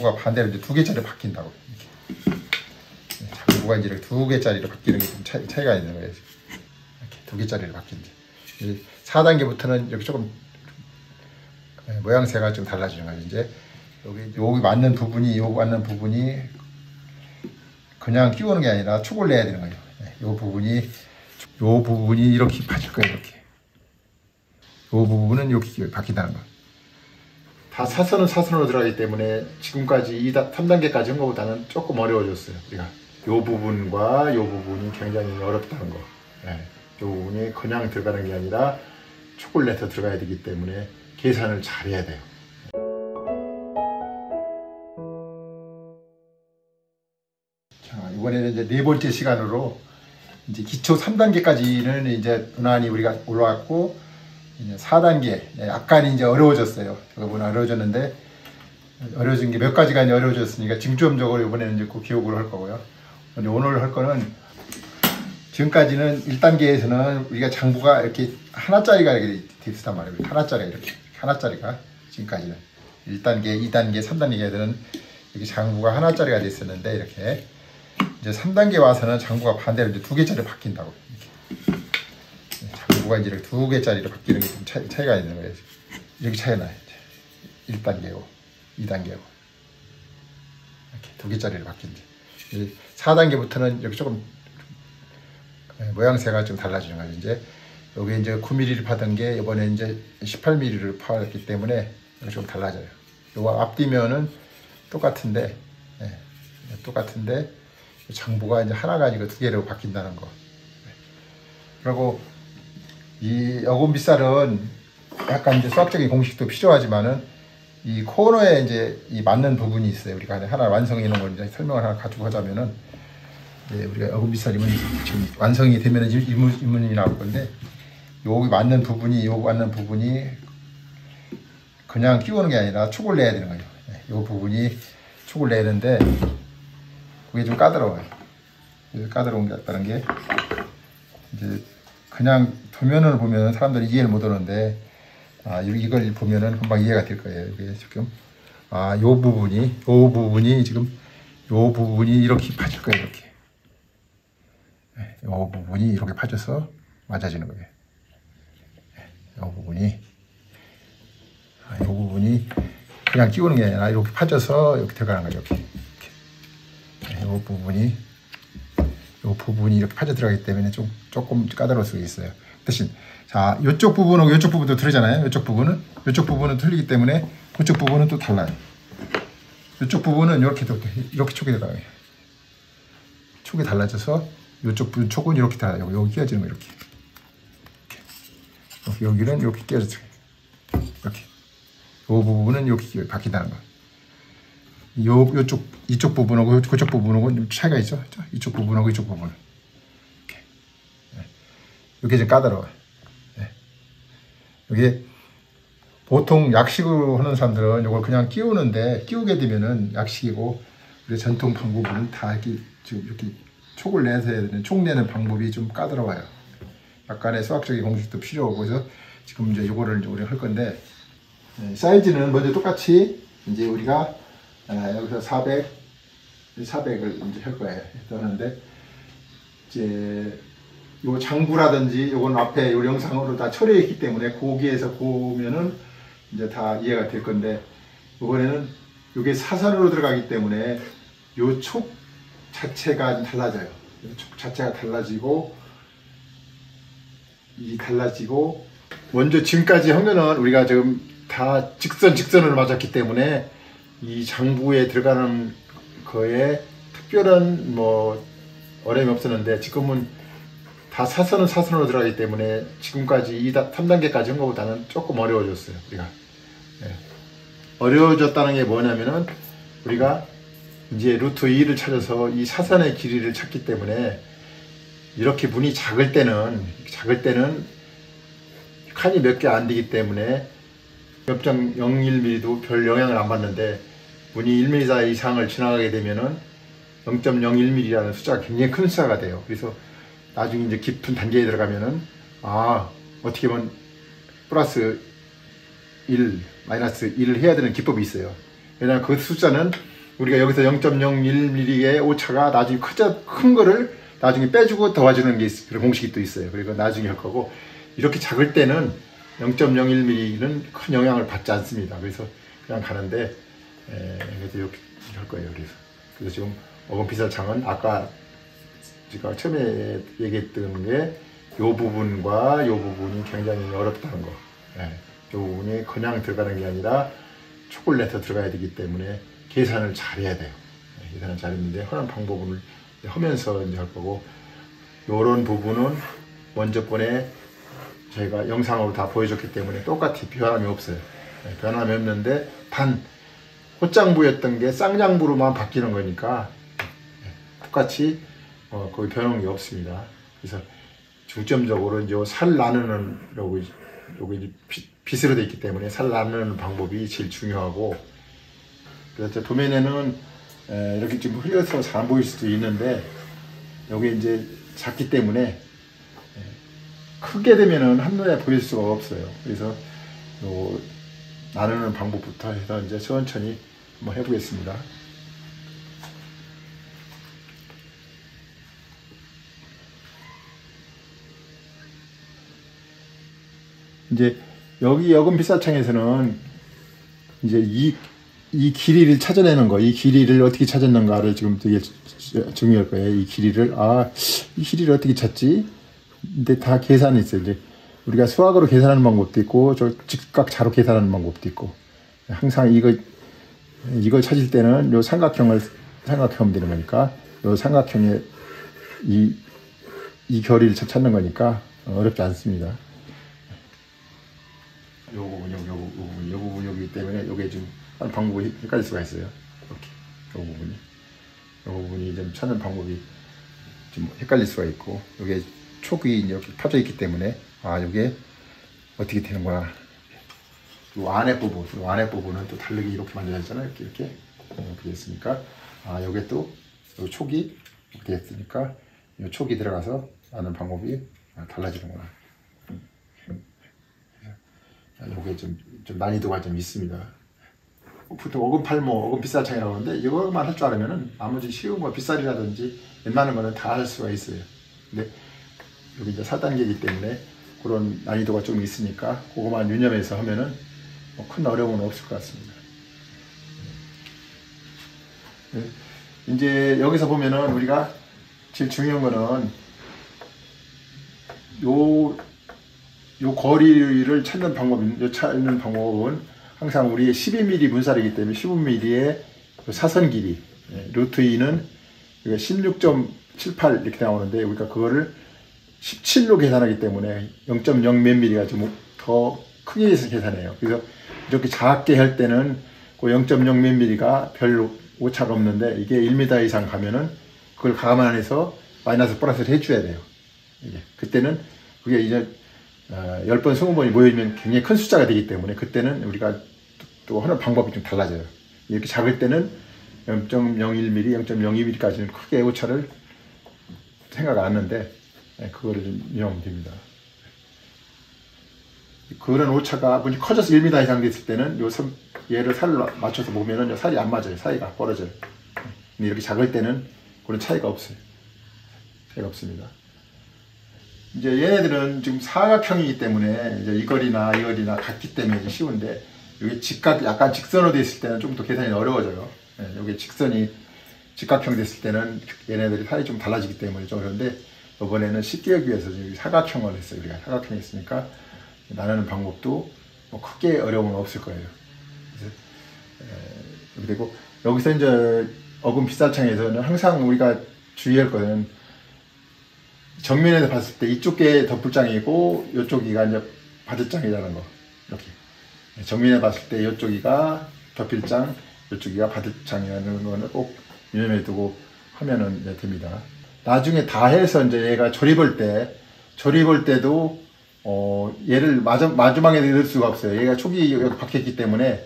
장부가 반대로 이제 2개짜리 바뀐다고. 이렇게. 장부가 이제 이렇게 2개짜리로 바뀌는 게 좀 차이가 있는 거예요. 이렇게 2개짜리로 바뀐지. 4단계부터는 이렇게 조금 모양새가 좀 달라지는 거예요. 이제 여기 맞는 부분이, 여기 맞는 부분이 그냥 끼우는 게 아니라 축을 내야 되는 거예요. 요 부분이 이렇게 빠질 거예요. 이렇게. 요 부분은 이렇게 바뀐다는 거. 다 사선으로 들어가기 때문에 지금까지 3단계까지 한 것보다는 조금 어려워졌어요. 우리가 요 부분과 요 부분이 굉장히 어렵다는 거. 요 부분이 그냥 들어가는 게 아니라 축을 내서 들어가야 되기 때문에 계산을 잘 해야 돼요. 자, 이번에는 이제 4번째 시간으로 이제 기초 3단계까지는 이제 무난히 우리가 올라왔고, 이제 4단계 약간 이제 어려워졌어요. 저거보다 어려워졌는데, 어려워진 게 몇 가지가 이제 어려워졌으니까 중점적으로 이번에는 이제 그 기억을 할 거고요. 근데 오늘 할 거는, 지금까지는 1단계에서는 우리가 장부가 이렇게 하나짜리가 이렇게 돼 있었단 말이에요. 하나짜리가 지금까지는 1단계, 2단계, 3단계에서는 이렇게 장부가 하나짜리가 돼 있었는데, 이렇게 이제 3단계 와서는 장부가 반대로 이제 2개짜리 바뀐다고. 이렇게. 장부가 이제 이렇게 2개짜리로 바뀌는 게 좀 차이가 있는 거예요. 이렇게 차이가 나요. 1단계고 2단계고 이렇게 2개짜리로 바뀐지. 4단계부터는 이렇게 조금 모양새가 좀 달라지는 거죠. 이제 여기 이제 9mm를 파던 게 이번에 이제 18mm를 파왔기 때문에 좀 달라져요. 요 앞뒤면은 똑같은데, 장부가 이제 하나가 아니고 2개로 바뀐다는 거. 그리고 이 여금빗살은 약간 이제 수학적인 공식도 필요하지만은 이 코너에 이제 이 맞는 부분이 있어요. 우리가 하나 완성해 놓은 걸 이제 설명을 하나 가지고 하자면은, 우리가 여금빗살이면 지금 완성이 되면은 입문이 나올 건데, 여기 맞는 부분이 그냥 끼우는 게 아니라 축을 내야 되는 거예요. 이 부분이 축을 내야 되는데, 그게 좀 까다로워요. 까다로운 게 같다는 게, 이제 그냥 도면을 보면 사람들이 이해를 못 하는데, 이걸 보면은 금방 이해가 될 거예요. 이게 지금, 요 부분이 지금, 요 부분이 이렇게 파질 거예요. 이렇게. 요 부분이 이렇게 파져서 맞아지는 거예요. 요 부분이 그냥 끼우는 게 아니라 이렇게 파져서 이렇게 들어가는 거죠. 이렇게. 요 부분이 이렇게 파져 들어가기 때문에 조금 까다로울 수 있어요. 대신, 자, 요쪽 부분하고 요쪽 부분도 틀리잖아요. 요쪽 부분은 틀리기 때문에 그쪽 부분은 또 달라요. 요쪽 부분은 이렇게 촉이 들어가요. 촉이 달라져서 요쪽 부분 촉은 이렇게 달라요. 여기 끼어지는 거 이렇게. 여기는 이렇게 끼어져. 이렇게. 요 부분은 이렇게 바뀐다는 거. 이쪽 부분하고 그쪽 부분하고 좀 차이가 있죠. 이쪽 부분하고 이쪽 부분. 이렇게. 이게 좀 까다로워요. 이게 보통 약식으로 하는 사람들은 이걸 그냥 끼우게 되면은 약식이고, 우리 전통 방법은 다 이렇게 촉을 내서 해야 되는, 촉 내는 방법이 좀 까다로워요. 약간의 수학적인 공식도 필요하고, 그래서 지금 이제 이거를 이제 우리가 할 건데, 사이즈는 먼저 똑같이 이제 우리가 여기서 400을 이제 할 거예요. 하는데, 이제 요 장부라든지 요건 앞에 요 영상으로 다 처리해 있기 때문에 거기에서 보면은 이제 다 이해가 될 건데, 이번에는 요게 사선으로 들어가기 때문에 요 촉 자체가 달라져요. 촉 자체가 달라지고, 먼저 지금까지 하면은 우리가 지금 다 직선으로 맞았기 때문에 이 장부에 들어가는 거에 특별한 어려움이 없었는데, 지금은 다 사선으로 들어가기 때문에 지금까지 3단계까지 한 것보다는 조금 어려워졌어요. 우리가 어려워졌다는 게 뭐냐면은, 우리가 이제 루트 2를 찾아서 이 사선의 길이를 찾기 때문에, 이렇게 문이 작을 때는 칸이 몇 개 안 되기 때문에 0.01mm도 별 영향을 안 받는데, 문이 1mm 이상을 지나가게 되면은 0.01mm라는 숫자가 굉장히 큰 숫자가 돼요. 그래서 나중에 이제 깊은 단계에 들어가면은, 어떻게 보면 플러스 1, 마이너스 1을 해야 되는 기법이 있어요. 왜냐하면 그 숫자는 우리가 여기서 0.01mm의 오차가 나중에 큰 거를 나중에 빼주고 더해주는 게 그런 공식이 또 있어요. 그리고 나중에 할 거고, 이렇게 작을 때는 0.01mm는 큰 영향을 받지 않습니다. 그래서 그냥 가는데, 그래서 이렇게 할 거예요. 그래서 지금 어금피살창은 아까 제가 처음에 얘기했던 게 요 부분과 요 부분이 굉장히 어렵다는 거. 요 부분이 그냥 들어가는 게 아니라 촉을 내서 들어가야 되기 때문에 계산을 잘 해야 돼요. 계산을 잘 했는데 하는 방법을 하면서 이제 할 거고, 요런 부분은 먼저 번에 저희가 영상으로 다 보여줬기 때문에 똑같이 변함이 없어요. 변함이 없는데 단 꽃장부였던 게 쌍장부로만 바뀌는 거니까 똑같이 거의 변한 게 없습니다. 그래서 중점적으로 이제 살 나누는 요거 빗으로 되어 있기 때문에 살 나누는 방법이 제일 중요하고, 그래서 도면에는 이렇게 좀 흘려서 잘 안 보일 수도 있는데, 여기 이제 작기 때문에 크게 되면은 한눈에 보일 수가 없어요. 그래서 요 나누는 방법부터 해서 이제 천천히 한번 해보겠습니다. 이제 여기 어금빗살창에서는 이제 이 길이를 찾아내는 거, 이 길이를 어떻게 찾았는가를 지금 되게 중요할 거예요. 이 길이를, 이 길이를 어떻게 찾지? 근데 다 계산이 있어요. 이제 우리가 수학으로 계산하는 방법도 있고, 저 직각자로 계산하는 방법도 있고, 항상 이걸 찾을 때는 요 삼각형을 생각하면 되는 거니까, 요 삼각형의 이 결의를 찾는 거니까 어렵지 않습니다. 요 부분 여기 때문에 요게 좀 방법이 헷갈릴 수가 있어요. 이렇게 요 부분이 좀 찾는 방법이 좀 헷갈릴 수가 있고, 요게 촉이 이렇게 펴져 있기 때문에 요게 어떻게 되는구나. 요 안에 부분은 또 다르게 이렇게 만들어졌잖아요. 이렇게 됐으니까 요게 또 요 촉이 이렇게 됐으니까 요 촉이 들어가서 아는 방법이 달라지는구나. 요게 좀 난이도가 좀 있습니다. 보통 어금팔모, 어금빗살창이라고 하는데 이거만 할 줄 알으면은 나머지 쉬운 거 빗살이라든지 웬만한 거는 다 할 수가 있어요. 근데 여기 이제 4단계이기 때문에 그런 난이도가 좀 있으니까 그거만 유념해서 하면은 큰 어려움은 없을 것 같습니다. 이제 여기서 보면은 우리가 제일 중요한 거는 요 거리를 찾는 방법은 항상 우리의 12mm 문살이기 때문에 15mm의 사선 길이, 루트 2는 16.78 이렇게 나오는데, 우리가 그거를 17로 계산하기 때문에 0.0 몇 mm가 좀 더 크게 해서 계산해요. 그래서 이렇게 작게 할 때는 그 0.0 몇 mm가 별 오차가 없는데, 이게 1m 이상 가면은 그걸 감안해서 마이너스 플러스를 해줘야 돼요. 그때는 그게 이제 10번, 20번이 모이면 굉장히 큰 숫자가 되기 때문에 그때는 우리가 또 하는 방법이 좀 달라져요. 이렇게 작을 때는 0.01mm, 0.02mm까지는 크게 오차를 생각 안 하는데 그거를 좀 이용하면 됩니다. 그런 오차가 커져서 1m 이상 됐을 때는 얘를 살로 맞춰서 보면은 살이 안 맞아요. 사이가 벌어져요. 근데 이렇게 작을 때는 그런 차이가 없어요. 차이가 없습니다. 이제 얘네들은 지금 사각형이기 때문에 이제 이 거리나 같기 때문에 이제 쉬운데, 여기 약간 직선으로 됐을 때는 좀 더 계산이 어려워져요. 여기 직선이 직각형 됐을 때는 얘네들이 살이 좀 달라지기 때문에 좀 어려운데, 이번에는 쉽게 하기 위해서 사각형을 했어요. 우리가 사각형이 있으니까 나누는 방법도 크게 어려움은 없을 거예요. 그리고 여기서 이제 어금빗살창에서는 항상 우리가 주의할 것은, 정면에서 봤을 때 이쪽 게 덧불장이고 이쪽이가 이제 바드장이라는 거. 이렇게 정면에 봤을 때 이쪽이가 덧필장, 이쪽이가 바드장이라는 거는 꼭 유념해 두고 하면은 됩니다. 나중에 다 해서 이제 얘가 조립할 때도 얘를 마지막에 넣을 수가 없어요. 얘가 촉이 여기 박혔기 때문에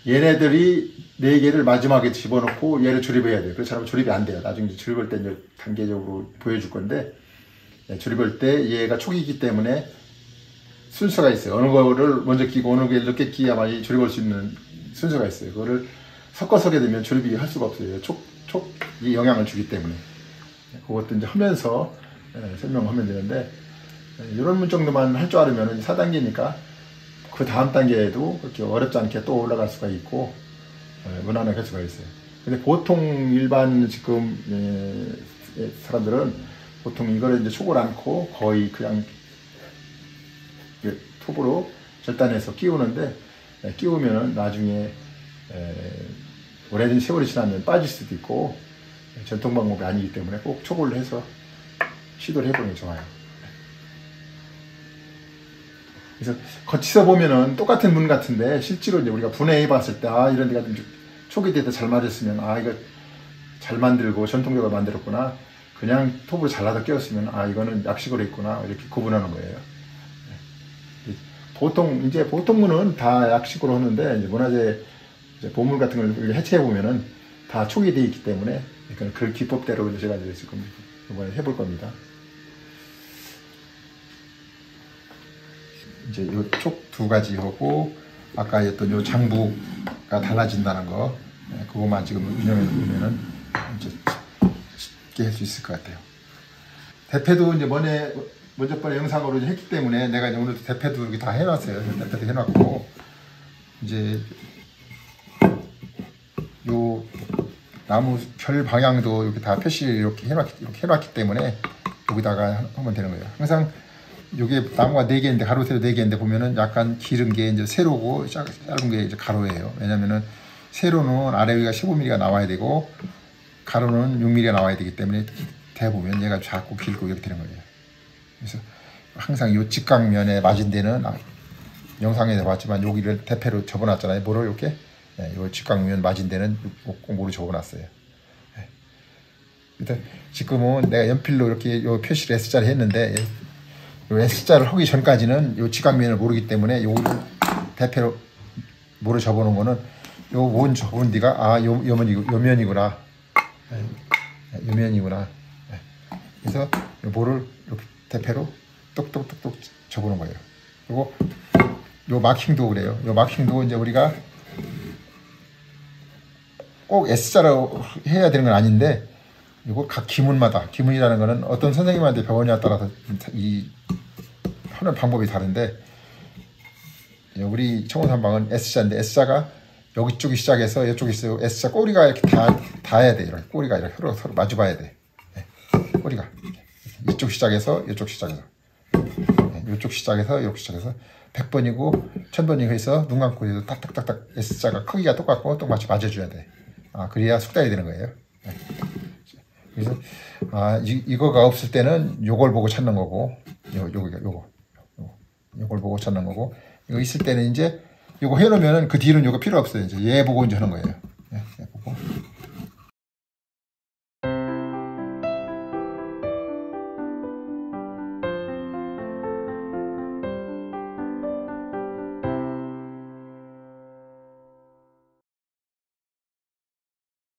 얘네들이 4개를 마지막에 집어넣고 얘를 조립해야 돼요. 그렇지 않으면 조립이 안 돼요. 나중에 조립할 때 이제 단계적으로 보여줄 건데, 조립할 때 얘가 촉이기 때문에 순서가 있어요. 어느 거를 먼저 끼고 어느 게 늦게 끼야만 조립할 수 있는 순서가 있어요. 그거를 섞어서 하게 되면 조립이 할 수가 없어요. 촉이 영향을 주기 때문에. 그것도 이제 하면서 설명하면 되는데, 이런 문 정도만 할 줄 알으면 4단계니까 그 다음 단계에도 그렇게 어렵지 않게 또 올라갈 수가 있고, 무난하게 할 수가 있어요. 근데 보통 일반 지금 사람들은 보통 이거를 이제 촉을 않고 거의 그냥 톱으로 절단해서 끼우는데, 끼우면 나중에 오래된 세월이 지나면 빠질 수도 있고 전통 방법이 아니기 때문에 꼭 촉을 해서 시도를 해보는 게 좋아요. 그래서 거치서 보면은 똑같은 문 같은데 실제로 이제 우리가 분해해 봤을 때 이런 데가 좀 촉이 돼서 잘 맞았으면 이거 잘 만들고 전통적으로 만들었구나, 그냥 톱으로 잘라서 끼웠으면 이거는 약식으로 했구나, 이렇게 구분하는 거예요. 보통 문은 다 약식으로 하는데, 이제 문화재 보물 같은 걸 해체해 보면은 다 촉이 되어 있기 때문에, 그러니까 그 기법대로 제가 지금 이번에 해볼 겁니다. 이제 요 촉 2가지 하고, 아까 했던 요 장부가 달라진다는 거, 그거만 지금 운영해 보면은 이제 쉽게 할 수 있을 것 같아요. 대패도 이제 먼저 번에 영상으로 했기 때문에 내가 이제 오늘도 대패도 이렇게 다 해놨어요. 대패도 해놨고, 이제 요 나무 별 방향도 이렇게 다 표시를 이렇게 해놨기 때문에 여기다가 하면 되는 거예요. 항상 요게 나무가 4개인데 가로 세로 4개인데 보면은 약간 기른 게 이제 세로고 짧은 게 이제 가로예요. 왜냐면은 세로는 아래 위가 15mm가 나와야 되고 가로는 6mm가 나와야 되기 때문에 대보면 얘가 작고 길고 이렇게 되는 거예요. 그래서 항상 요 직각면에 맞은 데는 영상에서 봤지만 여기를 대패로 접어놨잖아요. 뭐로 이렇게 요 직각면 맞은 데는 꼭 뭐로 접어놨어요. 일단 지금은 내가 연필로 이렇게 요 표시를 S자를 했는데, 요 S자를 하기 전까지는 요 직각면을 모르기 때문에 요 대패로 뭐로 접어놓은 거는 요 원 접은 뒤가 요 면이구나. 요 면이구나. 그래서 요 뭐를 이렇게 대패로 똑똑똑똑 접어놓은 거예요. 그리고 요 마킹도 그래요. 요 마킹도 이제 우리가 꼭 S자로 해야 되는 건 아닌데, 이거 각 기문마다, 기문이라는 거는 어떤 선생님한테 배우냐에 따라서 이 하는 방법이 다른데, 우리 청원산방은 S자인데 S자가 여기 쪽이 시작해서 이쪽이 있어요. S자 꼬리가 이렇게 닿아야 돼. 이렇게 꼬리가 이렇게 서로 마주봐야 돼. 꼬리가 이쪽 시작해서 이쪽 시작해서 이쪽 시작해서 이쪽 시작해서 100번이고 1000번이고 해서 눈 감고 해서 딱딱딱딱 S자가 크기가 똑같고 똑같이 맞아줘야 돼. 그래야 숙달이 되는 거예요. 그래서 이거가 없을 때는 요걸 보고 찾는 거고, 요걸 보고 찾는 거고, 이거 있을 때는 이제 요거 해놓으면은 그 뒤로는 요거 필요 없어요. 이제 얘 보고 이제 하는 거예요.